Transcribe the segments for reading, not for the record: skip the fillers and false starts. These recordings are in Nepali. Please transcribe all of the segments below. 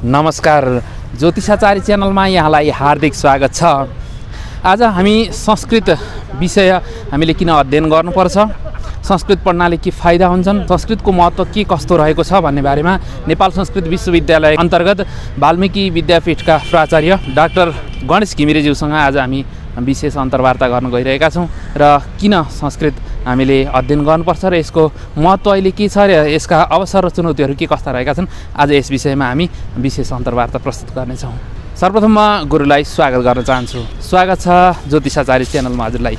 नमस्कार, ज्योतिषाचार्य च्यानलमा यहाँलाई हार्दिक स्वागत छ। आज हामी संस्कृत विषय हामीले किन अध्ययन गर्नुपर्छ, संस्कृत पढ्नाले के फाइदा हुन्छन्, संस्कृतको महत्त्व के कस्तो रहेको छ भन्ने बारेमा नेपाल संस्कृत विश्वविद्यालय अन्तर्गत वाल्मीकि विद्यापीठका प्राचार्य डाक्टर गणेश घिमिरेज्यूसँग आज हामी विशेष अन्तर्वार्ता गर्न गइरहेका छौँ र किन संस्कृत हामीले अध्ययन गर्नुपर्छ र यसको महत्त्व अहिले के छ र यसका अवसर र चुनौतीहरू के कस्ता रहेका छन्, आज यस विषयमा हामी विशेष अन्तर्वार्ता प्रस्तुत गर्नेछौँ। सर्वप्रथम म गुरुलाई स्वागत गर्न चाहन्छु। स्वागत छ ज्योतिषाचार्य च्यानलमा हजुरलाई।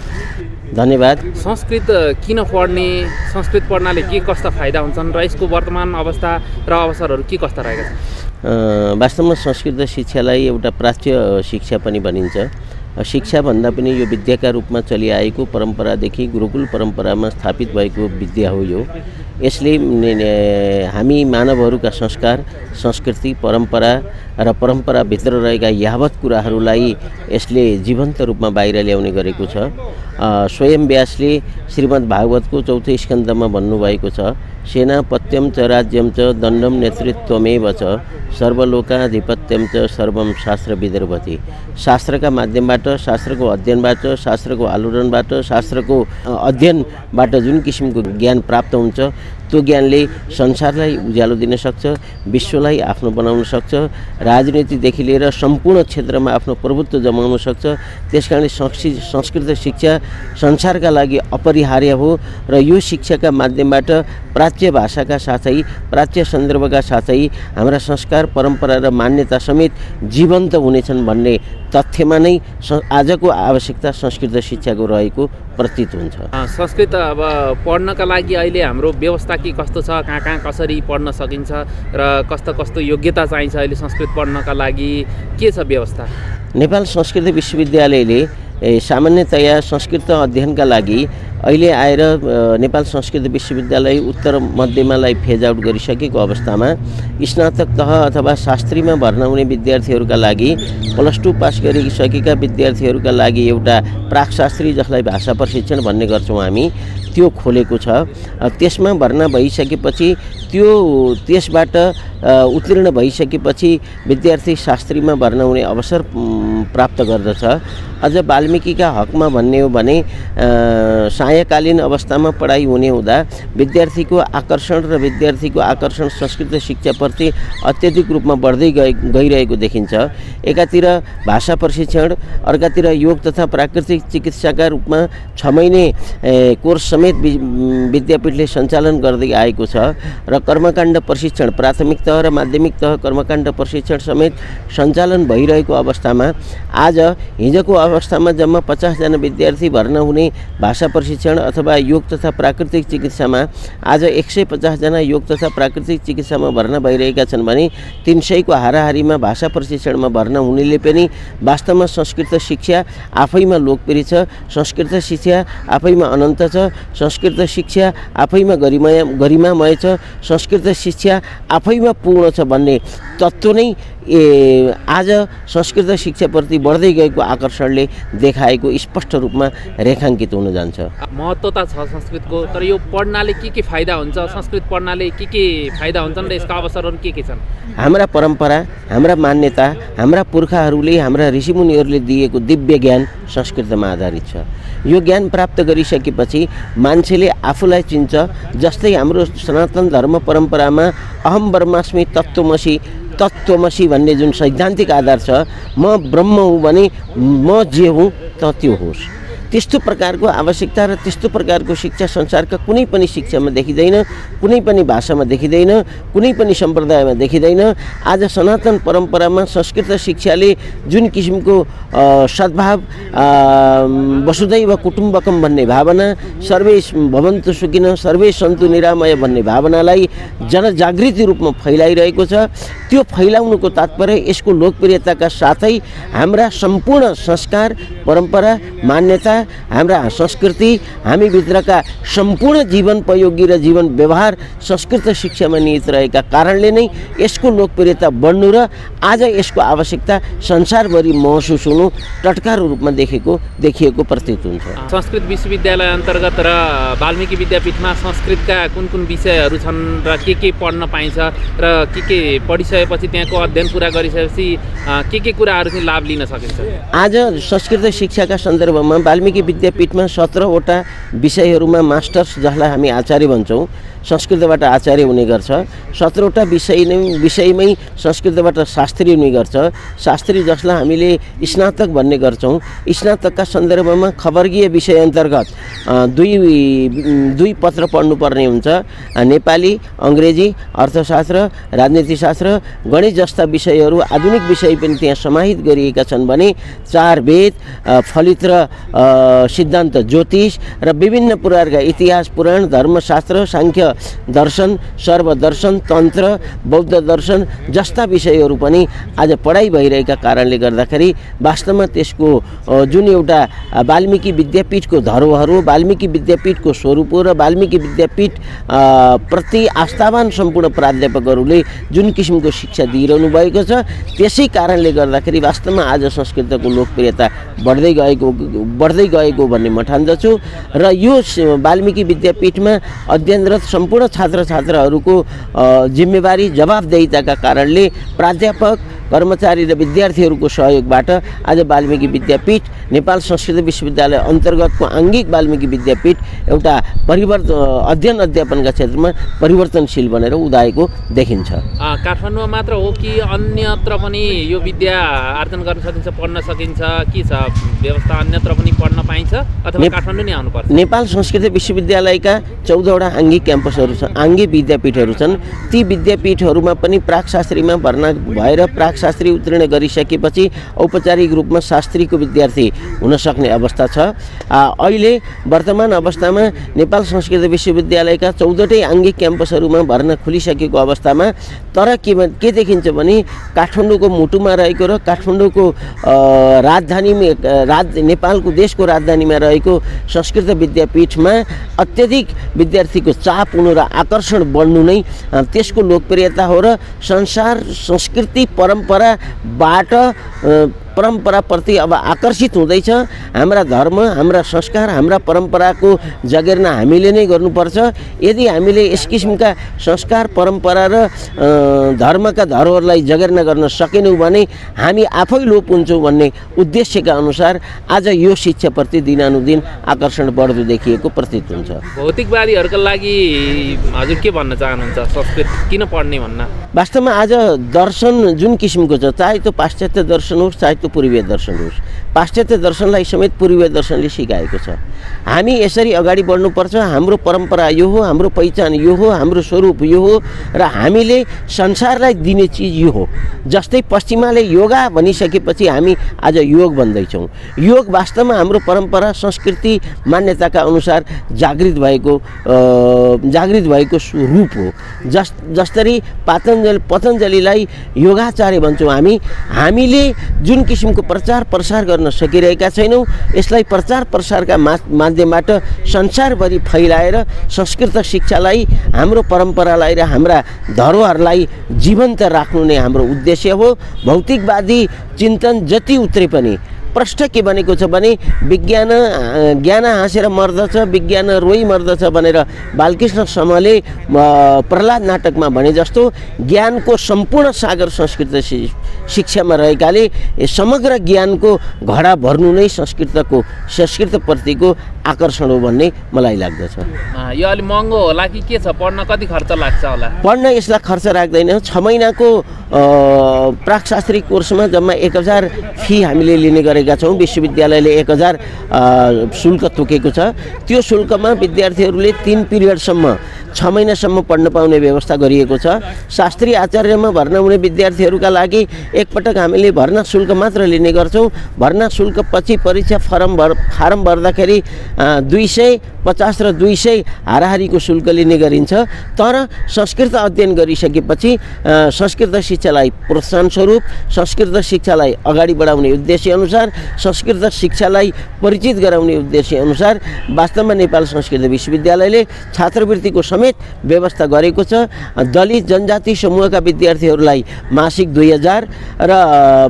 धन्यवाद। संस्कृत किन पढ्ने, संस्कृत पढ्नाले के कस्ता फाइदा हुन्छन् र यसको वर्तमान अवस्था र अवसरहरू के कस्ता रहेका छन्? वास्तवमा संस्कृत शिक्षालाई एउटा प्राच्य शिक्षा पनि भनिन्छ। शिक्षा भन्दा पनि यो विद्याका रूपमा चलिआएको परम्परादेखि गुरुकुल परम्परामा स्थापित भएको विद्या हो यो। यसले हामी मानवहरूका संस्कार, संस्कृति, परम्परा र परम्पराभित्र रहेका यावत कुराहरूलाई यसले जीवन्त रूपमा बाहिर ल्याउने गरेको छ। स्वयं व्यासले श्रीमद् भागवतको चौथो स्कन्धमा भन्नुभएको छ, सेनापत्यम च राज्यम च दण्डम नेतृत्वमेव च सर्वलोकाधिपत्यम च सर्वम शास्त्र विदर्भति। शास्त्रका माध्यमबाट, शास्त्रको अध्ययनबाट, शास्त्रको आलोडनबाट, शास्त्रको अध्ययनबाट जुन किसिमको ज्ञान प्राप्त हुन्छ त्यो ज्ञानले संसारलाई उज्यालो दिन सक्छ, विश्वलाई आफ्नो बनाउन सक्छ, राजनीतिदेखि लिएर सम्पूर्ण क्षेत्रमा आफ्नो प्रभुत्व जमाउन सक्छ। त्यसकारणले संस्कृत शिक्षा संसारका लागि अपरिहार्य हो र यो शिक्षाका माध्यमबाट प्राच्य भाषाका साथै प्राच्य सन्दर्भका साथै हाम्रा संस्कार, परम्परा र मान्यता समेत जीवन्त हुनेछन् भन्ने तथ्यमा नै आजको आवश्यकता संस्कृत शिक्षाको रहेको प्रतीत हुन्छ। संस्कृत अब पढ्नका लागि अहिले हाम्रो व्यवस्था के कस्तो छ, कहाँ कहाँ कसरी पढ्न सकिन्छ र कस्तो कस्तो योग्यता चाहिन्छ अहिले संस्कृत पढ्नका लागि, के छ व्यवस्था? नेपाल संस्कृत विश्वविद्यालयले सामान्यतया संस्कृत अध्ययनका लागि अहिले आएर नेपाल संस्कृत विश्वविद्यालय उत्तर मध्यमालाई फेज आउट गरिसकेको अवस्थामा स्नातक तह अथवा शास्त्रीमा भर्ना हुने विद्यार्थीहरूका लागि +2 पास गरिसकेका विद्यार्थीहरूका लागि एउटा प्राकशास्त्री जसलाई भाषा प्रशिक्षण भन्ने गर्छौँ हामी, त्यो खोलेको छ। त्यसमा भर्ना भइसकेपछि त्यसबाट उत्तीर्ण भइसकेपछि विद्यार्थी शास्त्रीमा भर्ना हुने अवसर प्राप्त गर्दछ। अझ वाल्मीकिका हकमा भन्ने हो भने सायकालीन अवस्थामा पढाइ हुने हुँदा विद्यार्थीको आकर्षण संस्कृत शिक्षाप्रति अत्यधिक रूपमा बढ्दै गइरहेको देखिन्छ। एकातिर भाषा प्रशिक्षण, अर्कातिर योग तथा प्राकृतिक चिकित्साका रूपमा 6 महिने कोर्स समेत विद्यापीठले सञ्चालन गर्दै आएको छ र कर्मकाण्ड प्रशिक्षण, प्राथमिक तह र माध्यमिक तह कर्मकाण्ड प्रशिक्षण समेत सञ्चालन भइरहेको अवस्थामा आज हिजोको अवस्थामा जम्मा 50 जना विद्यार्थी भर्ना हुने भाषा प्रशिक्षण अथवा योग तथा प्राकृतिक चिकित्सामा आज 150 जना योग तथा प्राकृतिक चिकित्सामा भर्ना भइरहेका छन् भने 300 को हाराहारीमा भाषा प्रशिक्षणमा भर्ना हुनेले पनि वास्तवमा संस्कृत शिक्षा आफैमा लोकप्रिय छ, संस्कृत शिक्षा आफैमा अनन्त छ, संस्कृत शिक्षा आफैमा गरिमामय छ, संस्कृत शिक्षा आफैमा पूर्ण छ भन्ने तत्त्व नै आज संस्कृत शिक्षाप्रति बढ्दै गएको आकर्षणले देखाएको स्पष्ट रूपमा रेखाङ्कित हुन जान्छ। महत्त्वता छ संस्कृतको, तर यो पढ्नाले के फाइदा हुन्छ, संस्कृत पढ्नाले के फाइदा हुन्छन् र यसका अवसरहरू के छन्? हाम्रा परम्परा, हाम्रा मान्यता, हाम्रा पुर्खाहरूले, हाम्रा ऋषिमुनिहरूले दिएको दिव्य ज्ञान संस्कृतमा आधारित छ। यो ज्ञान प्राप्त गरिसकेपछि मान्छेले आफूलाई चिन्छ। जस्तै हाम्रो सनातन धर्म परम्परामा अहम ब्रह्मास्मि तत्त्वमसि भन्ने जुन सैद्धान्तिक आधार छ, म ब्रह्म हुँ भने म जे हुँ त त्यो होस्, त्यस्तो प्रकारको आवश्यकता र त्यस्तो प्रकारको शिक्षा संसारका कुनै पनि शिक्षामा देखिँदैन, कुनै पनि भाषामा देखिँदैन, कुनै पनि सम्प्रदायमा देखिँदैन। आज सनातन परम्परामा संस्कृत शिक्षाले जुन किसिमको सद्भाव, वसुधैव कुटुम्बकम भन्ने भावना, सर्वे भवन्तु सुखिनः सर्वे सन्तु निरामय भन्ने भावनालाई जनजागृति रूपमा फैलाइरहेको छ। त्यो फैलाउनुको तात्पर्य यसको लोकप्रियताका साथै हाम्रा सम्पूर्ण संस्कार, परम्परा, मान्यता हाम्रा संस्कृति, हामीभित्रका सम्पूर्ण जीवनोपयोगी र जीवन व्यवहार संस्कृत शिक्षामा निहित रहेका कारणले नै यसको लोकप्रियता बढ्नु र आज यसको आवश्यकता संसारभरि महसुस हुनु टटका रूपमा देखिएको प्रतीत हुन्छ। संस्कृत विश्वविद्यालय अन्तर्गत र वाल्मीकि विद्यापीठमा संस्कृतका कुन विषयहरू छन् र के पढ्न पाइन्छ र के पढिसकेपछि त्यहाँको अध्ययन पुरा गरिसकेपछि के कुराहरू चाहिँ लाभ लिन सकिन्छ? आज संस्कृत शिक्षाका सन्दर्भमा वाल्मीकि विद्यापीठमा 17वटा विषयहरूमा मास्टर्स, जसलाई हामी आचार्य भन्छौँ, संस्कृतबाट आचार्य हुने गर्छ। 17वटा विषयमै संस्कृतबाट शास्त्री हुने गर्छ। शास्त्री जसलाई हामीले स्नातक भन्ने गर्छौँ। स्नातकका सन्दर्भमा खबर्गीय विषय अन्तर्गत दुई पत्र पढ्नुपर्ने हुन्छ। नेपाली, अङ्ग्रेजी, अर्थशास्त्र, राजनीतिशास्त्र, गणित जस्ता विषयहरू आधुनिक विषय पनि त्यहाँ समाहित गरिएका छन् भने 4 वेद, फलित र सिद्धान्त ज्योतिष र विभिन्न प्रकारका इतिहास, पुराण, धर्मशास्त्र, साङ्ख्य दर्शन, सर्वदर्शन, तन्त्र, बौद्ध दर्शन जस्ता विषयहरू पनि आज पढाइ भइरहेका कारणले गर्दाखेरि वास्तवमा त्यसको जुन एउटा वाल्मीकि विद्यापीठको धरोहर हो, वाल्मीकि विद्यापीठको स्वरूप हो र वाल्मीकि विद्यापीठ प्रति आस्थावान सम्पूर्ण प्राध्यापकहरूले जुन किसिमको शिक्षा दिइरहनु भएको छ, त्यसै कारणले गर्दाखेरि वास्तवमा आज संस्कृतको लोकप्रियता बढ्दै गएको भन्ने म ठान्दछु। र यो वाल्मीकि विद्यापीठमा अध्ययनरत सम्पूर्ण छात्रछात्राहरूको जिम्मेवारी, जवाबदेहिताका कारणले प्राध्यापक, कर्मचारी र विद्यार्थीहरूको सहयोगबाट आज वाल्मीकि विद्यापीठ, नेपाल संस्कृत विश्वविद्यालय अन्तर्गतको आङ्गिक वाल्मीकि विद्यापीठ एउटा अध्ययन अध्यापनका क्षेत्रमा परिवर्तनशील बनेर उदाएको देखिन्छ। काठमाडौँमा मात्र हो कि अन्यत्र पनि यो विद्या आर्जन गर्न सकिन्छ, पढ्न सकिन्छ? के छ व्यवस्था? अन्यत्र पनि पढ्न पाइन्छ अथवा काठमाडौँ नै आउनुपर्छ? नेपाल संस्कृत विश्वविद्यालयका 14वटा आङ्गिक क्याम्पसहरू छन्, आङ्गिक विद्यापीठहरू छन्। ती विद्यापीठहरूमा पनि प्राकशास्त्रीमा भर्ना भएर प्राकशास्त्री उत्तीर्ण गरिसकेपछि औपचारिक रूपमा शास्त्रीको विद्यार्थी हुन सक्ने अवस्था छ। अहिले वर्तमान अवस्थामा नेपाल संस्कृत विश्वविद्यालयका 14वटै आङ्गिक क्याम्पसहरूमा भर्ना खुलिसकेको अवस्थामा तर के देखिन्छ भने काठमाडौँको मुटुमा रहेको र काठमाडौँको नेपालको देशको राजधानीमा रहेको संस्कृत विद्यापीठमा अत्यधिक विद्यार्थीको चाप हुनु र आकर्षण बढ्नु नै त्यसको लोकप्रियता हो र संसार संस्कृति परम्पराबाट परम्पराप्रति अब आकर्षित हुँदैछ। हाम्रा धर्म, हाम्रा संस्कार, हाम्रा परम्पराको जगेर्ना हामीले नै गर्नुपर्छ। यदि हामीले यस किसिमका संस्कार, परम्परा र धर्मका धरोहरलाई जगेर्ना गर्न सकेनौँ भने हामी आफै लोप हुन्छौँ भन्ने उद्देश्यका अनुसार आज यो शिक्षाप्रति दिनानुदिन आकर्षण बढ्दो देखिएको प्रतीत हुन्छ। भौतिकवादीहरूका लागि हजुर के भन्न चाहनुहुन्छ? संस्कृत किन पढ्ने भन्न? वास्तवमा आज दर्शन जुन किसिमको छ, चाहे त्यो पाश्चात्य दर्शन होस्, चाहे त्यो पूर्वीय दर्शन होस्, पाश्चात्य दर्शनलाई समेत पूर्वीय दर्शनले सिकाएको छ। हामी यसरी अगाडि बढ्नुपर्छ, हाम्रो परम्परा यो हो, हाम्रो पहिचान यो हो, हाम्रो स्वरूप यो हो र हामीले संसारलाई दिने चिज यो हो। जस्तै पश्चिमाले योगा भनिसकेपछि हामी आज योग भन्दैछौँ। योग वास्तवमा हाम्रो परम्परा, संस्कृति, मान्यताका अनुसार जागृत भएको रूप हो। जसरी पतञ्जलीलाई योगाचार्य भन्छौँ हामीले जुन किसिमको प्रचार प्रसार गर्न सकिरहेका छैनौँ, यसलाई प्रचार प्रसारका माध्यमबाट संसारभरि फैलाएर संस्कृत शिक्षालाई, हाम्रो परम्परालाई र हाम्रा धरोहरलाई जीवन्त राख्नु नै हाम्रो उद्देश्य हो। भौतिकवादी चिन्तन जति उत्रे पनि प्रश्न के बनेको छ भने ज्ञान हाँसेर मर्दछ, विज्ञान रोइ मर्दछ भनेर बालकृष्ण समले प्रहलाद नाटकमा भने जस्तो ज्ञानको सम्पूर्ण सागर संस्कृत शिक्षामा रहेकाले समग्र ज्ञानको घडा भर्नु नै संस्कृतप्रतिको आकर्षण हो भन्ने मलाई लाग्दछ। यो अलि महँगो होला कि के छ? पढ्न कति खर्च लाग्छ होला? पढ्न यसलाई खर्च लाग्दैन। 6 महिनाको प्राकशास्त्री कोर्समा जम्मा 1000 फी हामीले लिने गरेका छौँ। विश्वविद्यालयले 1000 शुल्क तोकेको छ। त्यो शुल्कमा विद्यार्थीहरूले 3 पिरियडसम्म 6 महिनासम्म पढ्न पाउने व्यवस्था गरिएको छ। शास्त्री आचार्यमा भर्ना हुने विद्यार्थीहरूका लागि एकपटक हामीले भर्ना शुल्क मात्र लिने गर्छौँ। भर्ना शुल्क पछि परीक्षा फारम भर्दाखेरि 200 50 र 200 हाराहारीको शुल्क लिने गरिन्छ। तर संस्कृत अध्ययन गरिसकेपछि संस्कृत शिक्षालाई प्रोत्साहन स्वरूप, संस्कृत शिक्षालाई अगाडि बढाउने उद्देश्य अनुसार, संस्कृत शिक्षालाई परिचित गराउने उद्देश्य अनुसार वास्तवमा नेपाल संस्कृत विश्वविद्यालयले छात्रवृत्तिको समेत व्यवस्था गरेको छ। दलित जनजाति समूहका विद्यार्थीहरूलाई मासिक 2000 र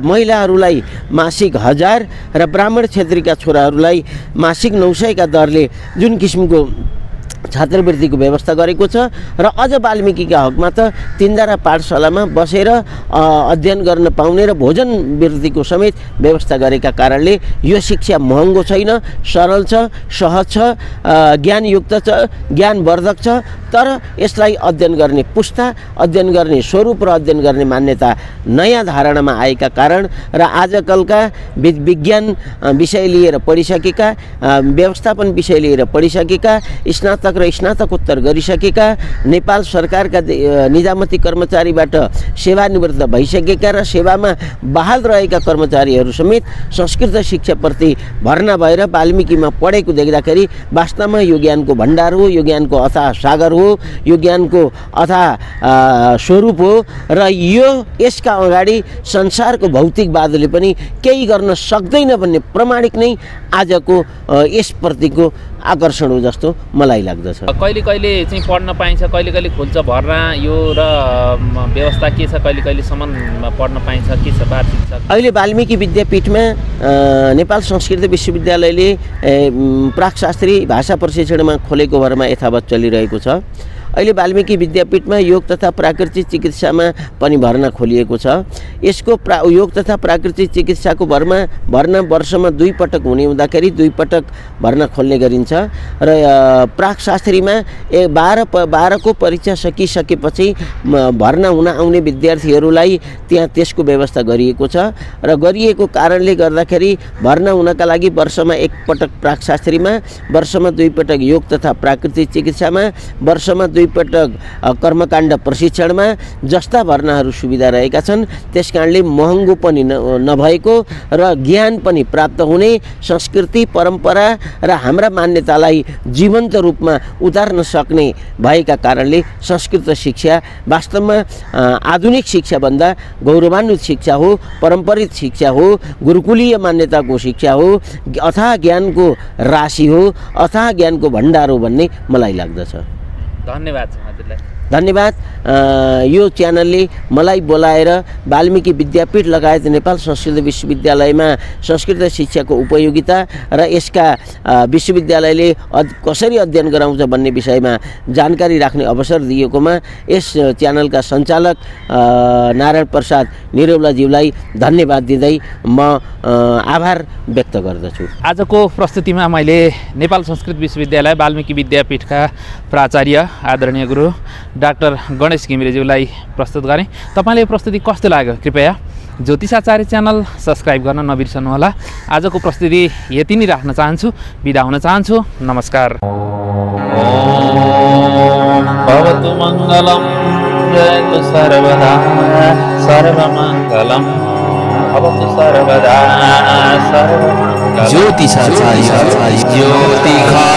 महिलाहरूलाई मासिक 1000 र ब्राह्मण क्षेत्रीका छोराहरूलाई मासिक 900 का दरले जुन किसिमको छात्रवृत्तिको व्यवस्था गरेको छ। र अझ वाल्मीकिका हकमा त तिनधारा पाठशालामा बसेर अध्ययन गर्न पाउने र भोजन वृत्तिको समेत व्यवस्था गरेका कारणले यो शिक्षा महँगो छैन, सरल छ, सहज छ, ज्ञानयुक्त छ, ज्ञानवर्धक छ। तर यसलाई अध्ययन गर्ने पुस्ता, अध्ययन गर्ने स्वरूप र अध्ययन गर्ने मान्यता नयाँ धारणामा आएका कारण र आजकलका विज्ञान विषय लिएर पढिसकेका, व्यवस्थापन विषय लिएर पढिसकेका, स्नातक र स्नातकोत्तर गरिसकेका, नेपाल सरकारका निजामती कर्मचारीबाट सेवानिवृत्त भइसकेका र सेवामा बहाल रहेका कर्मचारीहरू समेत संस्कृत शिक्षाप्रति भर्ना भएर वाल्मीकिमा पढेको देख्दाखेरि वास्तवमा यो ज्ञानको भण्डार हो, यो ज्ञानको अथाह सागर हो, यो ज्ञानको अथाह स्वरूप हो। र यो यसका अगाडि संसारको भौतिकवादले पनि केही गर्न सक्दैन भन्ने प्रमाणिक नै आजको यसप्रतिको आकर्षण हो जस्तो मलाई लाग्दछ। कहिले कहिले चाहिँ पढ्न पाइन्छ, कहिले कहिले खुल्छ भर्ना, यो र व्यवस्था के छ, कहिले कहिलेसम्म पढ्न पाइन्छ, के छ वार्षिक? अहिले वाल्मीकि विद्यापीठमा नेपाल संस्कृत विश्वविद्यालयले प्राकशास्त्री भाषा प्रशिक्षणमा खोलेको भरमा यथावत चलिरहेको छ। अहिले वाल्मीकि विद्यापीठमा योग तथा प्राकृतिक चिकित्सामा पनि भर्ना खोलिएको छ। यसको योग तथा प्राकृतिक चिकित्साको भर्ना वर्षमा 2 पटक हुने हुँदाखेरि 2 पटक भर्ना खोल्ने गरिन्छ। र प्राकशास्त्रीमा 12 को परीक्षा सकिसकेपछि भर्ना हुन आउने विद्यार्थीहरूलाई त्यहाँ त्यसको व्यवस्था गरिएको छ। र गरिएको कारणले गर्दाखेरि भर्ना हुनका लागि वर्षमा 1 पटक प्राकशास्त्रीमा, वर्षमा 2 पटक योग तथा प्राकृतिक चिकित्सामा, वर्षमा 2 पटक कर्मकाण्ड प्रशिक्षणमा जस्ता भर्नाहरू सुविधा रहेका छन्। त्यसकारणले महँगो पनि नभएको र ज्ञान पनि प्राप्त हुने, संस्कृति परम्परा र हाम्रा मान्यतालाई जीवन्त रूपमा उतार्न सक्ने भएका कारणले संस्कृत शिक्षा वास्तवमा आधुनिक शिक्षाभन्दा गौरवान्वित शिक्षा हो, परम्परित शिक्षा हो, गुरुकुलीय मान्यताको शिक्षा हो, अथाह ज्ञानको राशि हो, अथाह ज्ञानको भण्डार हो भन्ने मलाई लाग्दछ। धन्यवाद हजुरलाई। धन्यवाद। यो च्यानलले मलाई बोलाएर वाल्मीकि विद्यापीठ लगायत नेपाल संस्कृत विश्वविद्यालयमा संस्कृत शिक्षाको उपयोगिता र यसका विश्वविद्यालयले कसरी अध्ययन गराउँछ भन्ने विषयमा जानकारी राख्ने अवसर दिएकोमा यस च्यानलका सञ्चालक नारायण प्रसाद निरौलाज्यूलाई धन्यवाद दिँदै म आभार व्यक्त गर्दछु। आजको प्रस्तुतिमा मैले नेपाल संस्कृत विश्वविद्यालय वाल्मीकि विद्यापीठका प्राचार्य आदरणीय गुरु डाक्टर गणेश घिमिरेज्यूलाई प्रस्तुत गरेँ। तपाईँले प्रस्तुति कस्तो लाग्यो कृपया ज्योतिषाचार्य च्यानल सब्सक्राइब गर्न नबिर्सनुहोला। आजको प्रस्तुति यति नै राख्न चाहन्छु, बिदा हुन चाहन्छु। नमस्कार। भवतु मङ्गलम् जयतु सर्वदा सर्वमङ्गलम् भवतु सर्वदा सर्वमङ्गलम्। ज्योतिषाचार्य ज्योतिषा